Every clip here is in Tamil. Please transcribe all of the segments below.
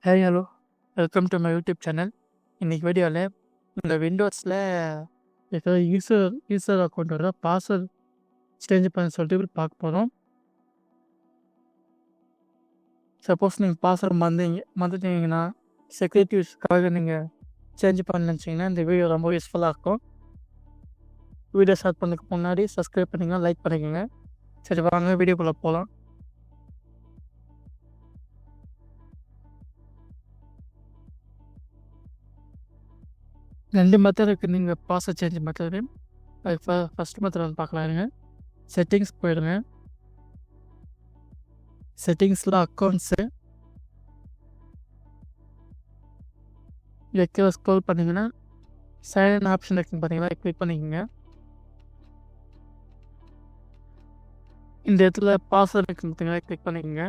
Hey hello welcome to my YouTube channel. இன்றைக்கி வீடியோவில் இந்த விண்டோஸில் ஏதோ யூசர் அக்கௌண்ட்டோட பாஸ்வேர்ட் சேஞ்ச் பண்ண சொல்லிட்டு பார்க்க போகிறோம். சப்போஸ் நீங்கள் பாஸ்வேர்டு மறந்துட்டீங்கன்னா செக்யூரிட்டி யூஸ்க்காக நீங்கள் சேஞ்ச் பண்ண நினச்சிங்கன்னா இந்த வீடியோ ரொம்ப யூஸ்ஃபுல்லாக இருக்கும். வீடியோ ஸ்டார்ட் பண்ணதுக்கு முன்னாடி சப்ஸ்கிரைப் பண்ணிங்கன்னா லைக் பண்ணிக்கோங்க. சரி வாங்க வீடியோக்குள்ளே போகலாம். ரெண்டு மெத்தட் இருக்குது நீங்கள் பாஸ்வேர்ட் சேஞ்ச் மெத்தடு. அது ஃபஸ்ட் மெத்தட் வந்து பார்க்கலாங்க. செட்டிங்ஸ் போயிடுங்க. செட்டிங்ஸில் அக்கௌண்ட்ஸு கீழே ஸ்க்ரோல் பண்ணிங்கன்னா சைலண்ட் ஆப்ஷன் இருக்குன்னு பார்த்தீங்கன்னா கிளிக் பண்ணிக்கோங்க. இந்த இடத்துல பாஸ்வேர்டு இருக்குன்னு பார்த்தீங்கன்னா கிளிக் பண்ணிக்கோங்க.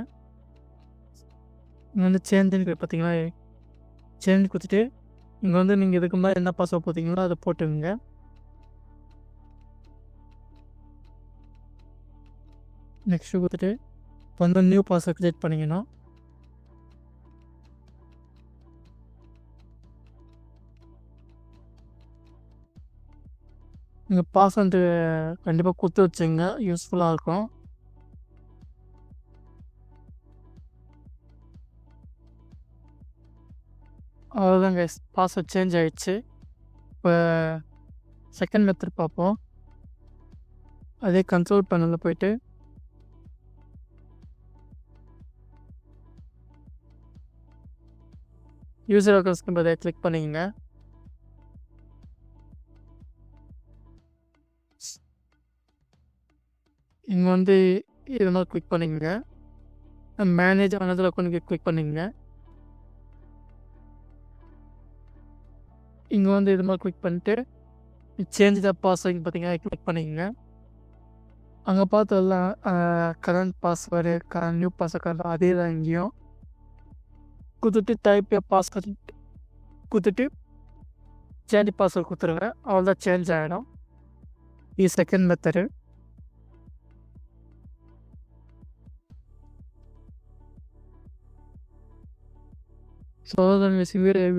இங்கே வந்து சேஞ்சுன்னு பார்த்தீங்கன்னா சேஞ்ச் கொடுத்துட்டு இங்கே வந்து நீங்கள் இதுக்கு முன்னாடி என்ன பாஸ்வேர்ட் போட்டிங்களோ அதை போட்டுக்கோங்க. நெக்ஸ்ட்டு கொடுத்துட்டு இப்போ வந்து நியூ பாஸ்வேர்ட் க்ரியேட் பண்ணிக்கணும். நீங்கள் பாஸ்வேர்டு கண்டிப்பாக கொடுத்து வச்சுங்க, யூஸ்ஃபுல்லாக இருக்கும். அவ்வளோதான் கைஸ், பாஸ்வேர்ட் சேஞ்ச் ஆகிடுச்சு. இப்போ செகண்ட் மெத்தட் பார்ப்போம். அதே கண்ட்ரோல் பேனலில் போயிட்டு யூசர் அக்கௌண்ட்ஸ்க்கு பதிலாக கிளிக் பண்ணிக்கோங்க. இங்கே வந்து இதனால் கிளிக் பண்ணிக்கோங்க. மேனேஜ் அனதர் அக்கௌண்ட்டுக்கு கிளிக் பண்ணிக்கோங்க. இங்கே வந்து இது மாதிரி கிளிக் பண்ணிட்டு சேஞ்ச் த பாஸ்வேர்டு பார்த்தீங்கன்னா கிளிக் பண்ணிக்கோங்க. அங்கே பார்த்ததெல்லாம் கரண்ட் பாஸ்வேர்டு நியூ பாஸ்வேர்டு அதே தான் இங்கேயும் கொடுத்துட்டு டைப் பாஸ்வேர்டு கொடுத்துட்டு சேஞ்ச் பாஸ்வேர்டு கொடுத்துருங்க. அவ்வளோதான், சேஞ்ச் ஆகிடும். இது second method. So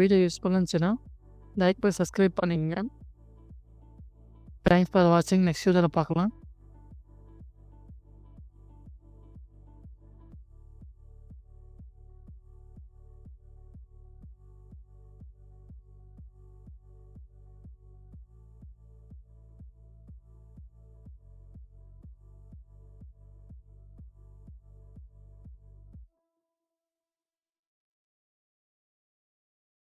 video use பண்ணுச்சுன்னா லைக் பண்ணி சப்ஸ்கிரைப் பண்ணிக்கங்க. தேங்க்ஸ் ஃபார் வாட்சிங். நெக்ஸ்ட் வீடியோவில் பார்க்கலாம்.